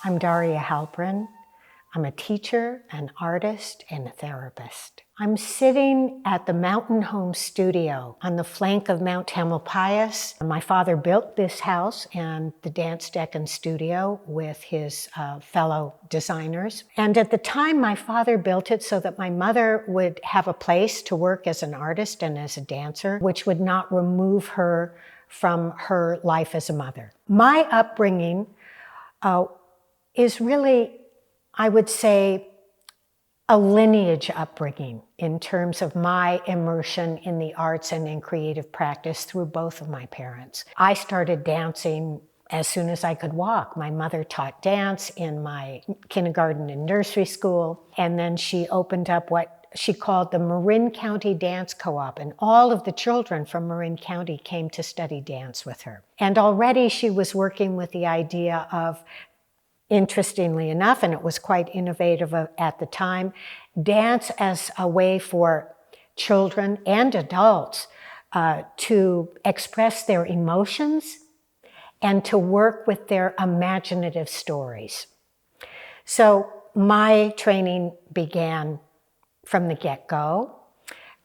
I'm Daria Halprin. I'm a teacher, an artist, and a therapist. I'm sitting at the Mountain Home Studio on the flank of Mount Tamalpais. My father built this house and the dance deck and studio with his fellow designers. And at the time, my father built it so that my mother would have a place to work as an artist and as a dancer, which would not remove her from her life as a mother. My upbringing is really, I would say, a lineage upbringing in terms of my immersion in the arts and in creative practice through both of my parents. I started dancing as soon as I could walk. My mother taught dance in my kindergarten and nursery school, and then she opened up what she called the Marin County Dance Co-op, and all of the children from Marin County came to study dance with her. And already she was working with the idea of, interestingly enough, and it was quite innovative at the time, dance as a way for children and adults to express their emotions and to work with their imaginative stories. So my training began from the get-go,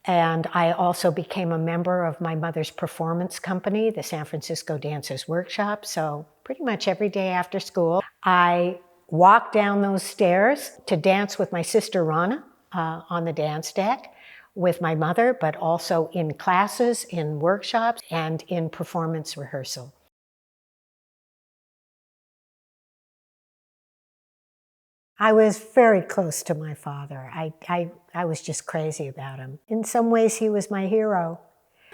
and I also became a member of my mother's performance company, the San Francisco Dancers Workshop. So pretty much every day after school, I walked down those stairs to dance with my sister Rana on the dance deck, with my mother, but also in classes, in workshops, and in performance rehearsal. I was very close to my father. I was just crazy about him. In some ways, he was my hero.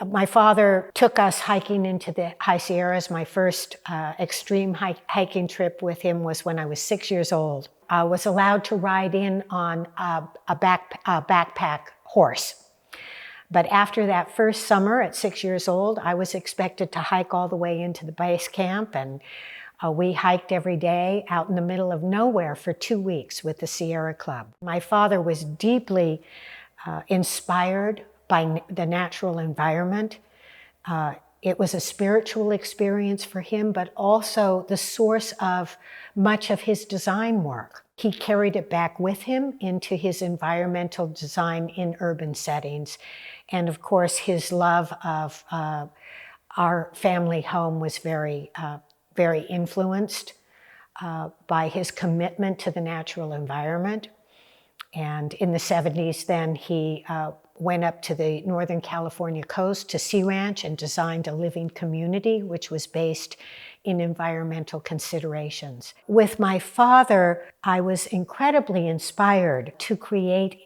My father took us hiking into the High Sierras. My first extreme hiking trip with him was when I was 6 years old. I was allowed to ride in on a backpack horse. But after that first summer at 6 years old, I was expected to hike all the way into the base camp, and we hiked every day out in the middle of nowhere for 2 weeks with the Sierra Club. My father was deeply inspired by the natural environment. It was a spiritual experience for him, but also the source of much of his design work. He carried it back with him into his environmental design in urban settings. And of course, his love of our family home was very influenced by his commitment to the natural environment. And in the 70s, then he went up to the Northern California coast to Sea Ranch and designed a living community, which was based in environmental considerations. With my father, I was incredibly inspired to create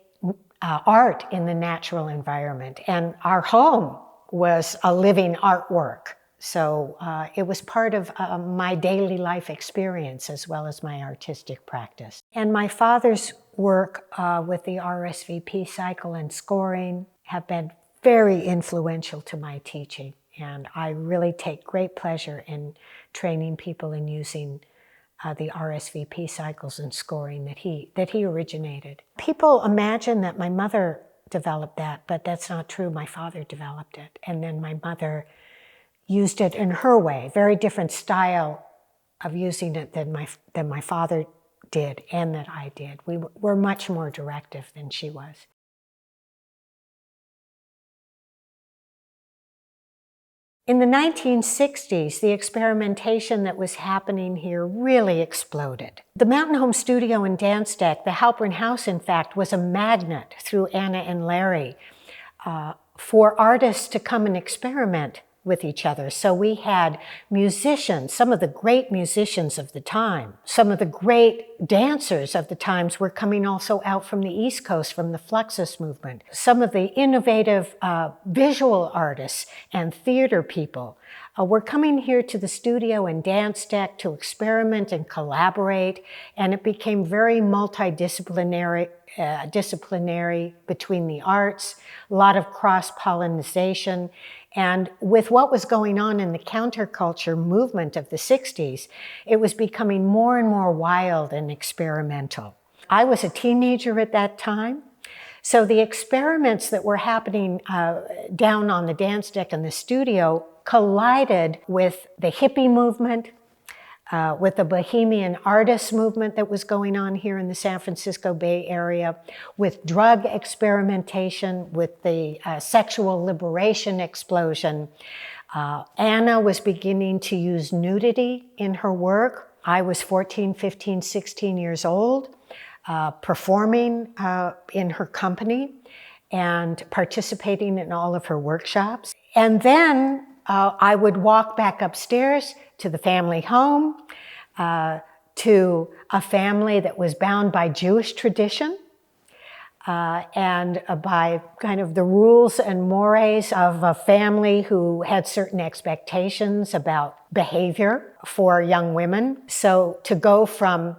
art in the natural environment. And our home was a living artwork. So it was part of my daily life experience as well as my artistic practice. And my father's work with the RSVP cycle and scoring have been very influential to my teaching. And I really take great pleasure in training people in using the RSVP cycles and scoring that he originated. People imagine that my mother developed that, but that's not true. My father developed it. And then my mother used it in her way, very different style of using it than my father did and that I did. We were much more directive than she was. In the 1960s, the experimentation that was happening here really exploded. The Mountain Home Studio and Dance Deck, the Halprin House, in fact, was a magnet through Anna and Larry for artists to come and experiment with each other. So we had musicians, some of the great musicians of the time, some of the great dancers of the times were coming also out from the East Coast, from the Fluxus movement. Some of the innovative visual artists and theater people were coming here to the studio and dance deck to experiment and collaborate, and it became very multidisciplinary disciplinary between the arts, a lot of cross-pollination. And with what was going on in the counterculture movement of the 60s, it was becoming more and more wild and experimental. I was a teenager at that time, so the experiments that were happening down on the dance deck in the studio collided with the hippie movement, with the Bohemian artist movement that was going on here in the San Francisco Bay Area, with drug experimentation, with the sexual liberation explosion. Anna was beginning to use nudity in her work. I was 14, 15, 16 years old, performing in her company and participating in all of her workshops. And then I would walk back upstairs to the family home, to a family that was bound by Jewish tradition and by kind of the rules and mores of a family who had certain expectations about behavior for young women. So to go from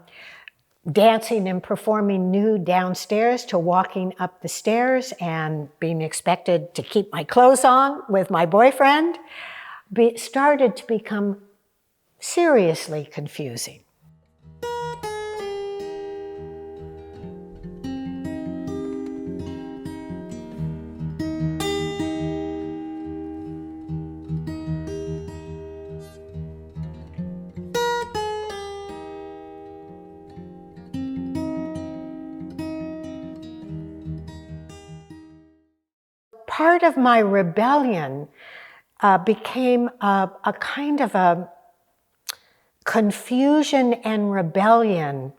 dancing and performing nude downstairs to walking up the stairs and being expected to keep my clothes on with my boyfriend started to become seriously confusing. Part of my rebellion became a kind of a confusion and rebellion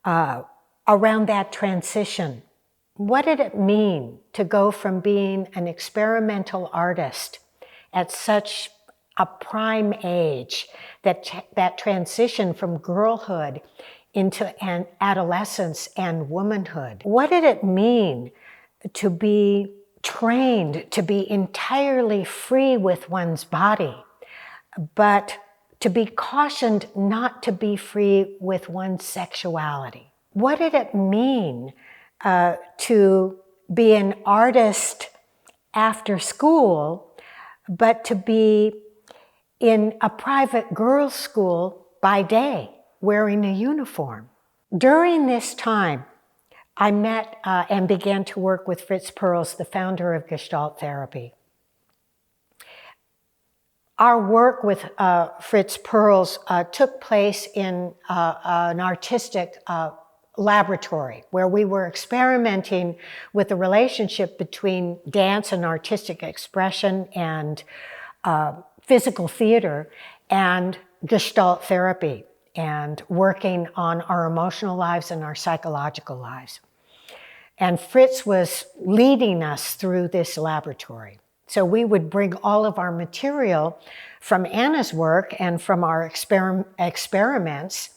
around that transition. What did it mean to go from being an experimental artist at such a prime age, that transition from girlhood into an adolescence and womanhood? What did it mean to be trained to be entirely free with one's body, but to be cautioned not to be free with one's sexuality? What did it mean to be an artist after school, but to be in a private girls' school by day, wearing a uniform? During this time, I met and began to work with Fritz Perls, the founder of Gestalt therapy. Our work with Fritz Perls took place in an artistic laboratory where we were experimenting with the relationship between dance and artistic expression and physical theater and Gestalt therapy, and working on our emotional lives and our psychological lives. And Fritz was leading us through this laboratory. So we would bring all of our material from Anna's work and from our experiments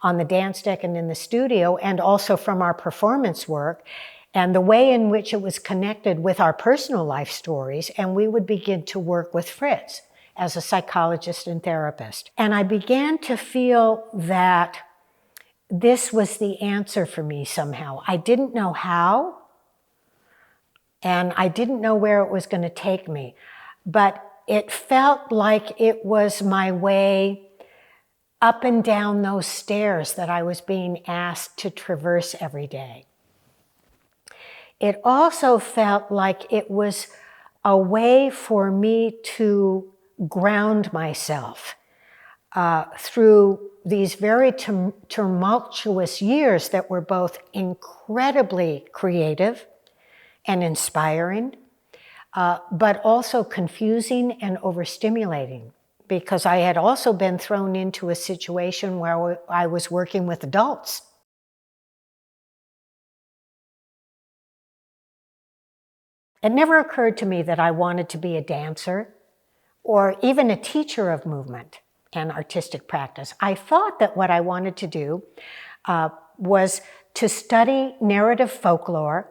on the dance deck and in the studio, and also from our performance work, and the way in which it was connected with our personal life stories, and we would begin to work with Fritz as a psychologist and therapist. And I began to feel that this was the answer for me somehow. I didn't know how, and I didn't know where it was going to take me, but it felt like it was my way up and down those stairs that I was being asked to traverse every day. It also felt like it was a way for me to ground myself through these very tumultuous years that were both incredibly creative and inspiring, but also confusing and overstimulating, because I had also been thrown into a situation where I was working with adults. It never occurred to me that I wanted to be a dancer or even a teacher of movement and artistic practice. I thought that what I wanted to do was to study narrative folklore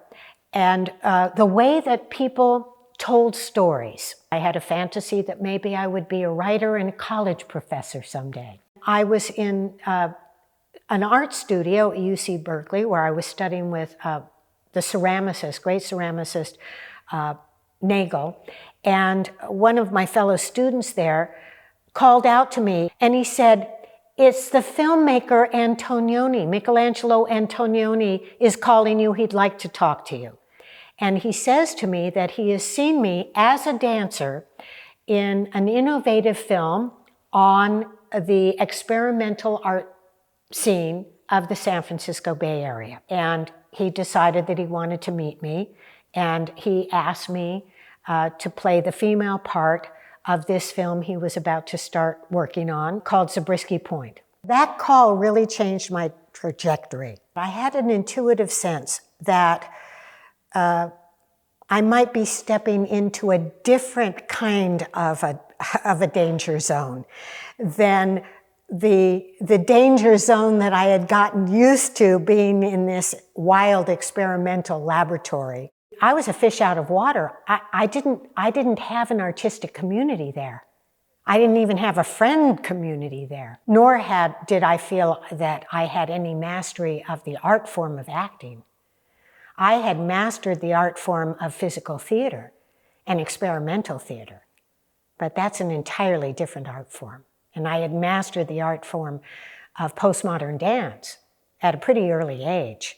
and the way that people told stories. I had a fantasy that maybe I would be a writer and a college professor someday. I was in an art studio at UC Berkeley where I was studying with the ceramicist, great ceramicist, Nagel, and one of my fellow students there called out to me and he said, "It's the filmmaker Antonioni. Michelangelo Antonioni is calling you. He'd like to talk to you." And he says to me that he has seen me as a dancer in an innovative film on the experimental art scene of the San Francisco Bay Area. And he decided that he wanted to meet me, and he asked me to play the female part of this film he was about to start working on, called Zabriskie Point. That call really changed my trajectory. I had an intuitive sense that I might be stepping into a different kind of a danger zone than the danger zone that I had gotten used to being in this wild experimental laboratory. I was a fish out of water. I didn't have an artistic community there. I didn't even have a friend community there, nor did I feel that I had any mastery of the art form of acting. I had mastered the art form of physical theater and experimental theater, but that's an entirely different art form. And I had mastered the art form of postmodern dance at a pretty early age.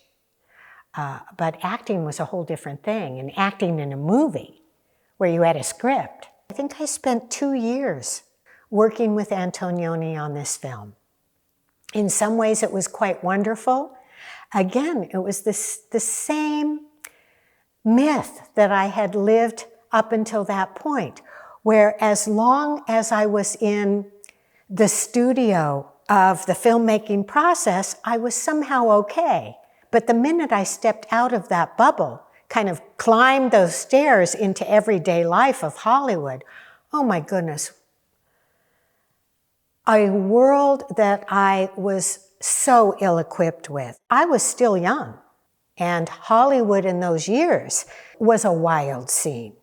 But acting was a whole different thing, and acting in a movie where you had a script. I think I spent 2 years working with Antonioni on this film. In some ways it was quite wonderful. Again, it was the same myth that I had lived up until that point, where as long as I was in the studio of the filmmaking process, I was somehow okay. But the minute I stepped out of that bubble, kind of climbed those stairs into everyday life of Hollywood, oh my goodness, a world that I was so ill-equipped with. I was still young, and Hollywood in those years was a wild scene.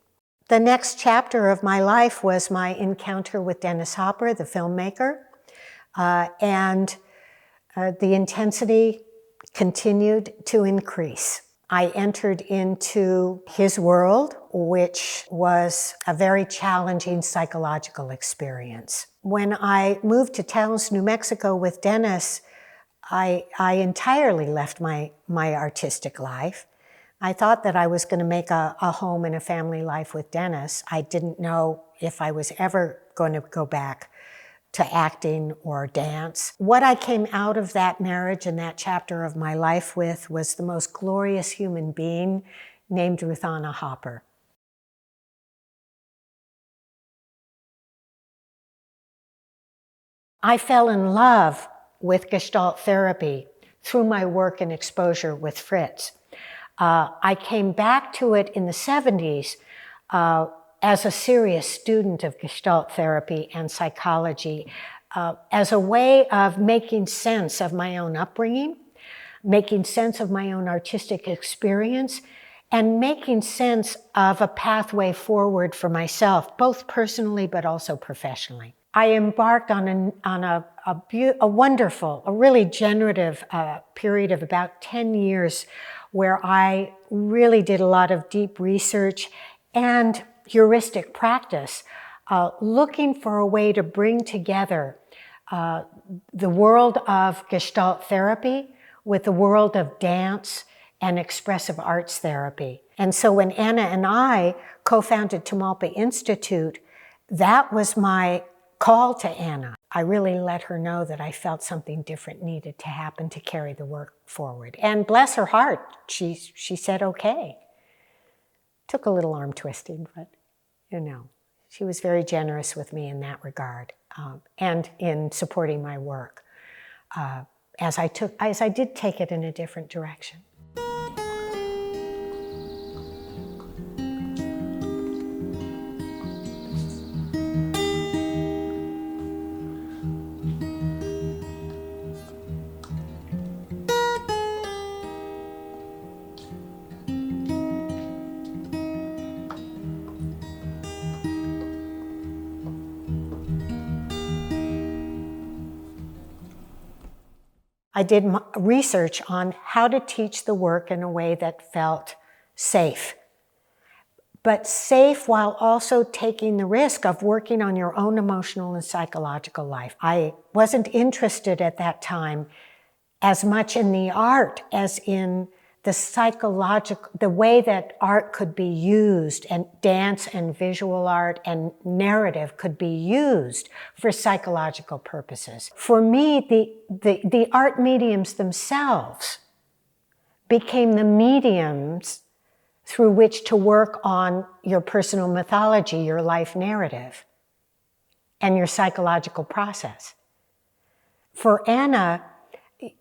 The next chapter of my life was my encounter with Dennis Hopper, the filmmaker, and the intensity continued to increase. I entered into his world, which was a very challenging psychological experience. When I moved to Taos, New Mexico with Dennis, I entirely left my artistic life. I thought that I was going to make a home and a family life with Dennis. I didn't know if I was ever going to go back to acting or dance. What I came out of that marriage and that chapter of my life with was the most glorious human being named Ruthana Hopper. I fell in love with Gestalt therapy through my work and exposure with Fritz. I came back to it in the 70s as a serious student of Gestalt therapy and psychology, as a way of making sense of my own upbringing, making sense of my own artistic experience, and making sense of a pathway forward for myself, both personally but also professionally. I embarked on a wonderful, a really generative period of about 10 years where I really did a lot of deep research and heuristic practice, looking for a way to bring together the world of Gestalt therapy with the world of dance and expressive arts therapy. And so when Anna and I co-founded Tamalpa Institute, that was my call to Anna. I really let her know that I felt something different needed to happen to carry the work forward. And bless her heart, she said okay. Took a little arm twisting, but you know, she was very generous with me in that regard, and in supporting my work as I did take it in a different direction. I did research on how to teach the work in a way that felt safe, but safe while also taking the risk of working on your own emotional and psychological life. I wasn't interested at that time as much in the art as in the psychological, the way that art could be used, and dance and visual art and narrative could be used for psychological purposes. For me, the art mediums themselves became the mediums through which to work on your personal mythology, your life narrative, and your psychological process. For Anna,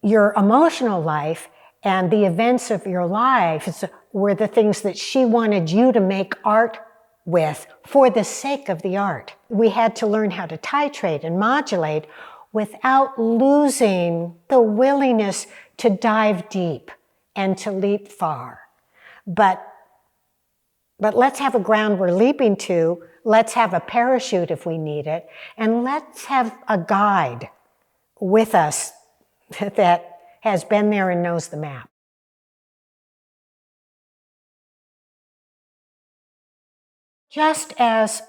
your emotional life and the events of your life were the things that she wanted you to make art with for the sake of the art. We had to learn how to titrate and modulate without losing the willingness to dive deep and to leap far. But let's have a ground we're leaping to, let's have a parachute if we need it, and let's have a guide with us that has been there and knows the map. Just as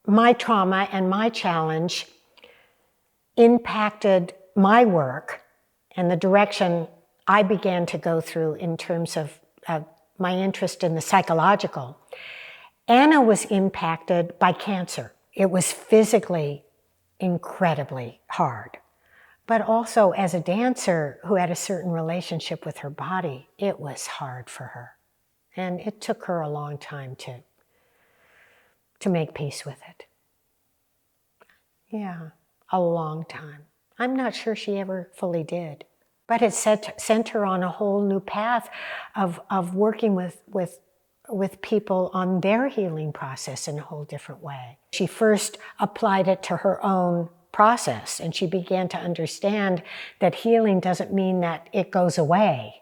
my trauma and my challenge impacted my work and the direction I began to go through in terms of my interest in the psychological, Anna was impacted by cancer. It was physically incredibly hard. But also as a dancer who had a certain relationship with her body, it was hard for her. And it took her a long time to make peace with it. Yeah, a long time. I'm not sure she ever fully did. But it sent her on a whole new path of working with people on their healing process in a whole different way. She first applied it to her own process, and she began to understand that healing doesn't mean that it goes away.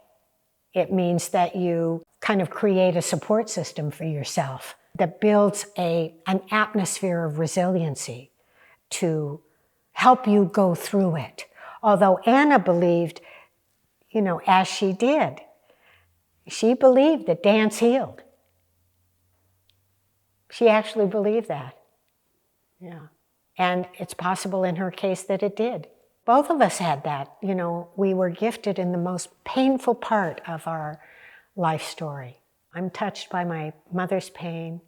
It means that you kind of create a support system for yourself that builds an atmosphere of resiliency to help you go through it. Although Anna believed, as she did, she believed that dance healed. She actually believed that. Yeah. And it's possible in her case that it did. Both of us had that. We were gifted in the most painful part of our life story. I'm touched by my mother's pain.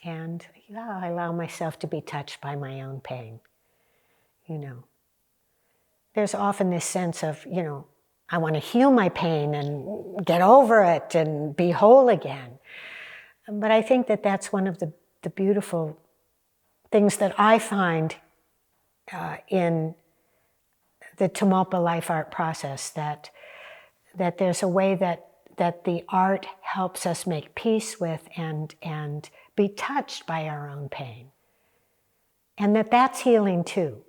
And I allow myself to be touched by my own pain. There's often this sense of, I want to heal my pain and get over it and be whole again. But I think that that's one of the beautiful things that I find in the Tumolpa Life Art process, that there's a way that the art helps us make peace with and be touched by our own pain. And that's healing too.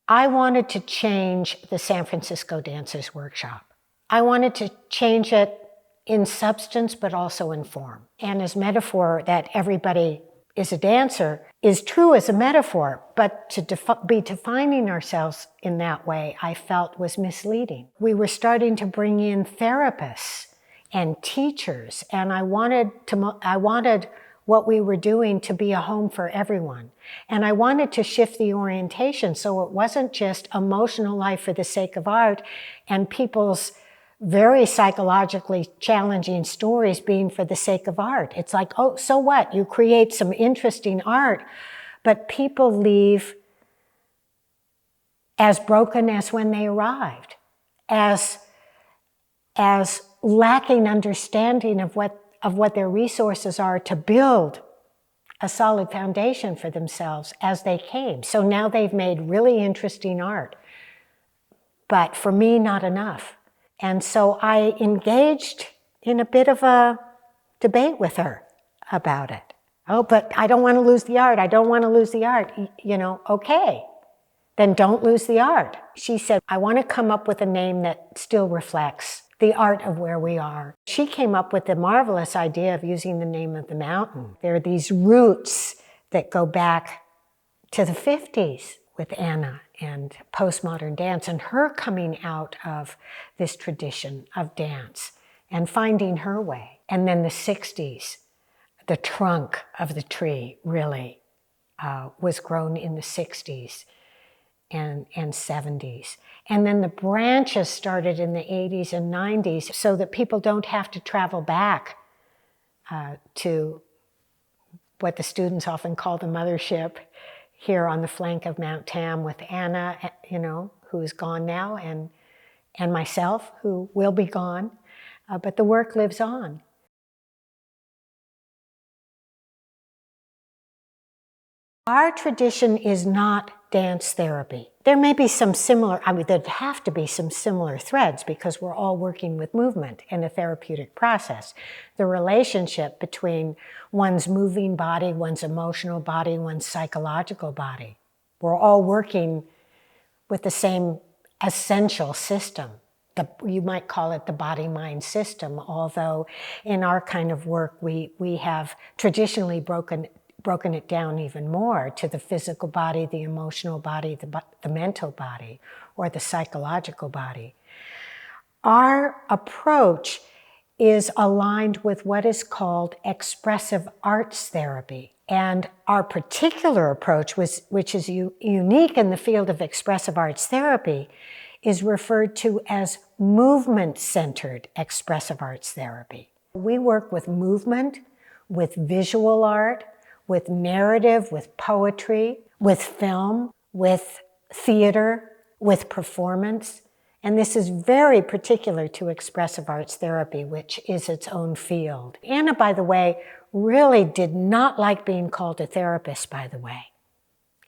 I wanted to change the San Francisco Dancers Workshop. I wanted to change it in substance, but also in form. Anna's metaphor that everybody is a dancer is true as a metaphor, but to be defining ourselves in that way, I felt was misleading. We were starting to bring in therapists and teachers, and I wanted what we were doing to be a home for everyone. And I wanted to shift the orientation so it wasn't just emotional life for the sake of art and people's very psychologically challenging stories being for the sake of art. It's like, oh, so what? You create some interesting art, but people leave as broken as when they arrived, as lacking understanding of what their resources are to build a solid foundation for themselves as they came. So now they've made really interesting art, but for me, not enough. And so I engaged in a bit of a debate with her about it. Oh, but I don't want to lose the art. I don't want to lose the art. You know, okay, then don't lose the art. She said, I want to come up with a name that still reflects the art of where we are. She came up with the marvelous idea of using the name of the mountain. There are these roots that go back to the 50s with Anna and postmodern dance and her coming out of this tradition of dance and finding her way. And then the 60s, the trunk of the tree really was grown in the 60s and 70s. And then the branches started in the 80s and 90s so that people don't have to travel back to what the students often call the mothership here on the flank of Mount Tam with Anna, you know, who is gone now, and myself, who will be gone, but the work lives on. Our tradition is not dance therapy. There may be some similar, there'd have to be some similar threads because we're all working with movement in a therapeutic process. The relationship between one's moving body, one's emotional body, one's psychological body. We're all working with the same essential system. You might call it the body-mind system, although in our kind of work, we have traditionally broken it down even more to the physical body, the emotional body, the mental body, or the psychological body. Our approach is aligned with what is called expressive arts therapy. And our particular approach, which is unique in the field of expressive arts therapy, is referred to as movement-centered expressive arts therapy. We work with movement, with visual art, with narrative, with poetry, with film, with theater, with performance. And this is very particular to expressive arts therapy, which is its own field. Anna, by the way, really did not like being called a therapist, by the way.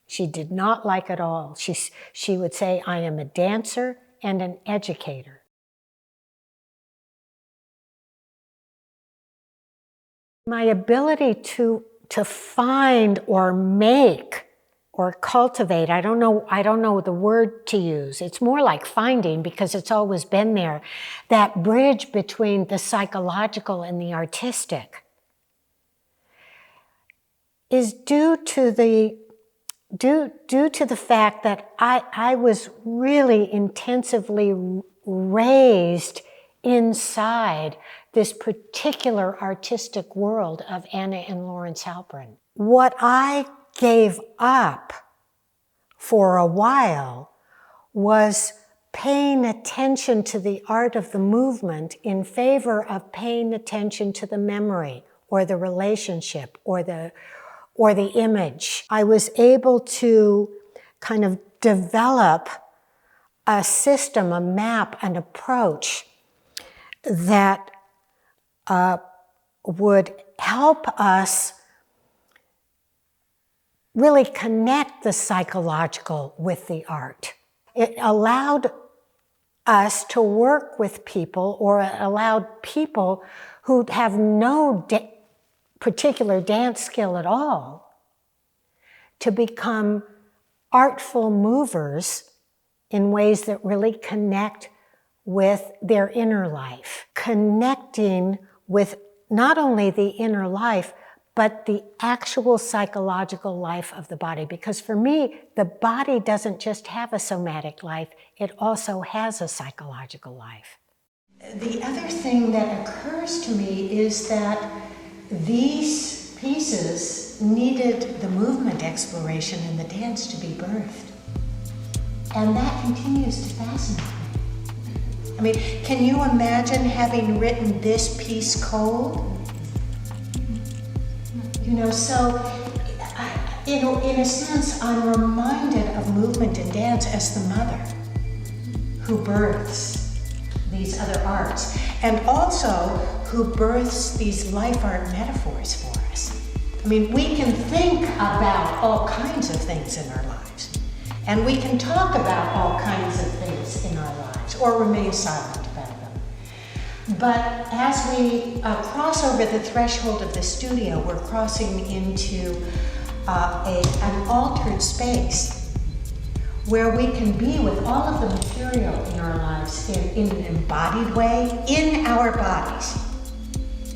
She did not like it all. She would say, I am a dancer and an educator. My ability to find or make or cultivate, I don't know the word to use. It's more like finding because it's always been there. That bridge between the psychological and the artistic is due to the due to the fact that I was really intensively raised inside this particular artistic world of Anna and Lawrence Halprin. What I gave up for a while was paying attention to the art of the movement in favor of paying attention to the memory or the relationship or the image. I was able to kind of develop a system, a map, an approach that would help us really connect the psychological with the art. It allowed us to work with people, or allowed people who have no particular dance skill at all to become artful movers in ways that really connect with their inner life. Connecting with not only the inner life, but the actual psychological life of the body. Because for me, the body doesn't just have a somatic life, it also has a psychological life. The other thing that occurs to me is that these pieces needed the movement exploration in the dance to be birthed. And that continues to fascinate me. I mean, can you imagine having written this piece cold? You know, so, in a sense, I'm reminded of movement and dance as the mother who births these other arts, and also who births these life art metaphors for us. I mean, we can think about all kinds of things in our lives, and we can talk about all kinds of things in our lives, or remain silent about them. But as we cross over the threshold of the studio, we're crossing into an altered space where we can be with all of the material in our lives in an embodied way, in our bodies.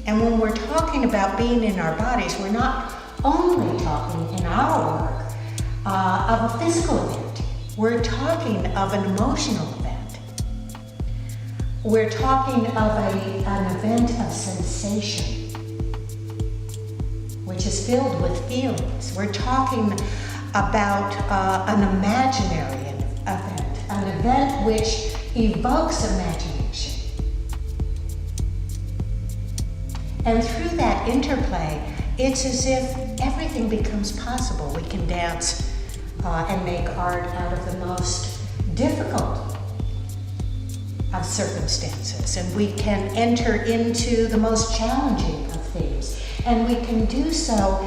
And when we're talking about being in our bodies, we're not only talking in our work of a physical event. We're talking of an emotional event. We're talking of an event of sensation, which is filled with feelings. We're talking about an imaginary event, an event which evokes imagination. And through that interplay, it's as if everything becomes possible. We can dance and make art out of the most difficult of circumstances, and we can enter into the most challenging of themes, and we can do so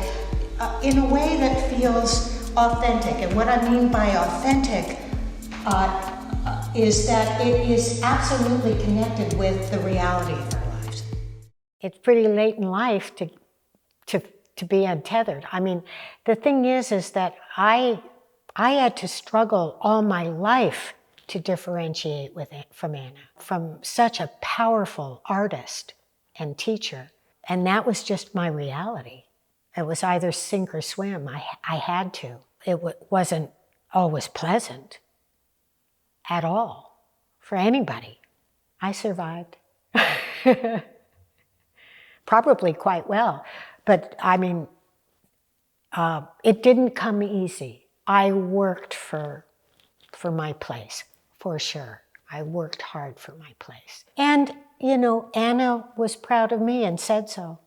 in a way that feels authentic. And what I mean by authentic is that it is absolutely connected with the reality of our lives. It's pretty late in life to be untethered. I mean, the thing is that I had to struggle all my life to differentiate from Anna, from such a powerful artist and teacher. And that was just my reality. It was either sink or swim. I had to. It wasn't always pleasant at all for anybody. I survived. Probably quite well. But I mean, it didn't come easy. I worked for my place, for sure. I worked hard for my place. And, you know, Anna was proud of me and said so.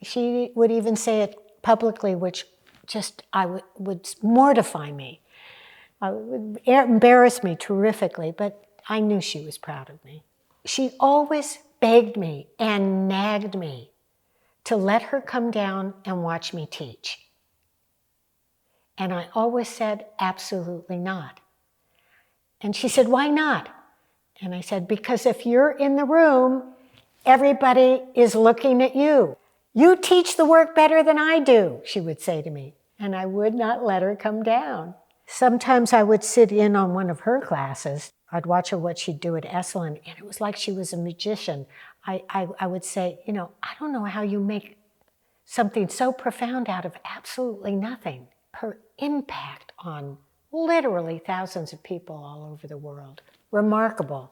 She would even say it publicly, which just would mortify me. It would embarrass me terrifically, but I knew she was proud of me. She always begged me and nagged me to let her come down and watch me teach. And I always said, absolutely not. And she said, why not? And I said, because if you're in the room, everybody is looking at you. You teach the work better than I do, she would say to me. And I would not let her come down. Sometimes I would sit in on one of her classes. I'd watch her what she'd do at Esalen, and it was like she was a magician. I would say, you know, I don't know how you make something so profound out of absolutely nothing. Her impact on literally thousands of people all over the world. Remarkable.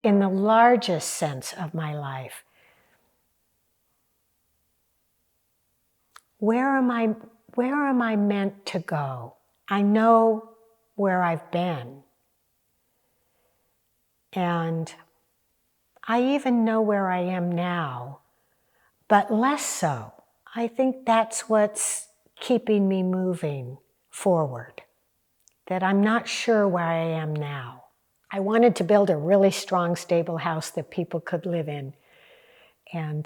In the largest sense of my life, where am I meant to go? I know where I've been. And I even know where I am now, but less so. I think that's what's keeping me moving forward, that I'm not sure where I am now. I wanted to build a really strong, stable house that people could live in. And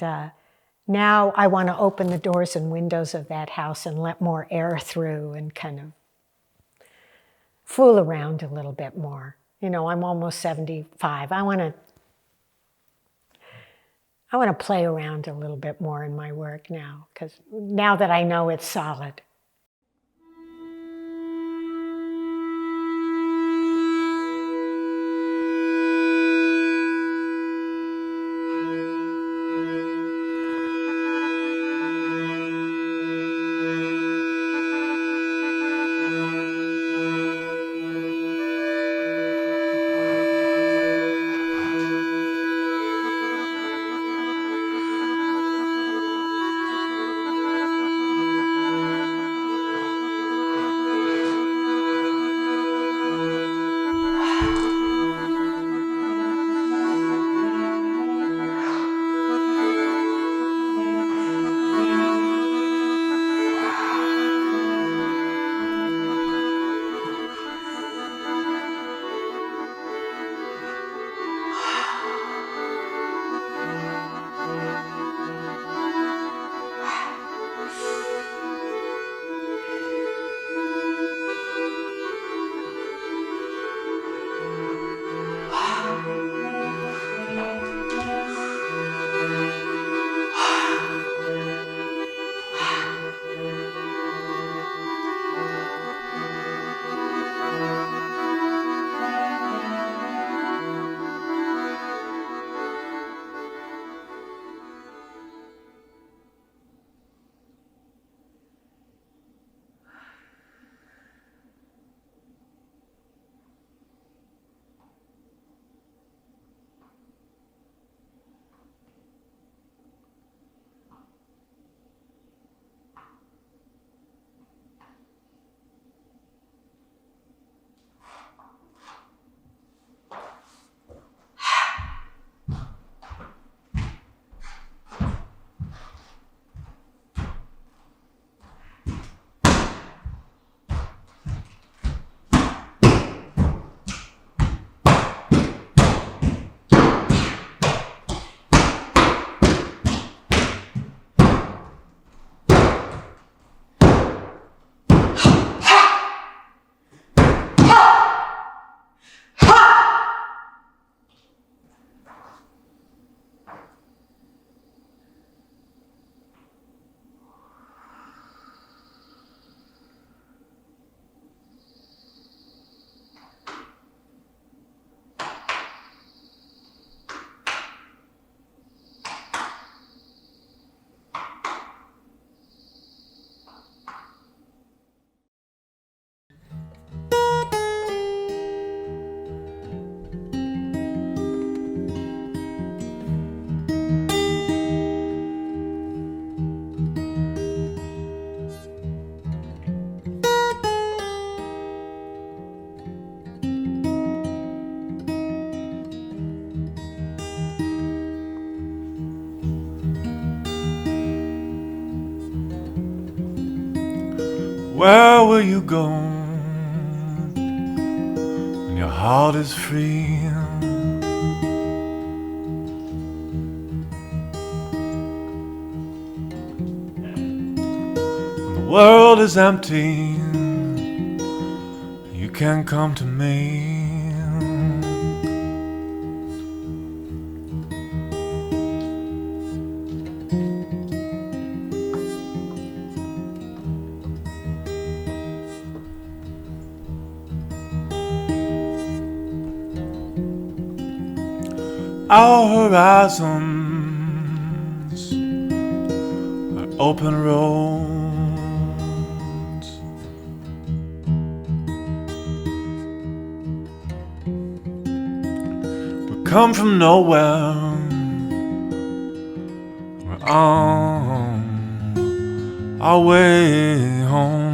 now I want to open the doors and windows of that house and let more air through and kind of fool around a little bit more. You know, I'm almost 75. I want to play around a little bit more in my work now, because now that I know it's solid. Where will you go when your heart is free? When the world is empty, you can come to me. Our horizons are open roads. We come from nowhere, we're on our way home.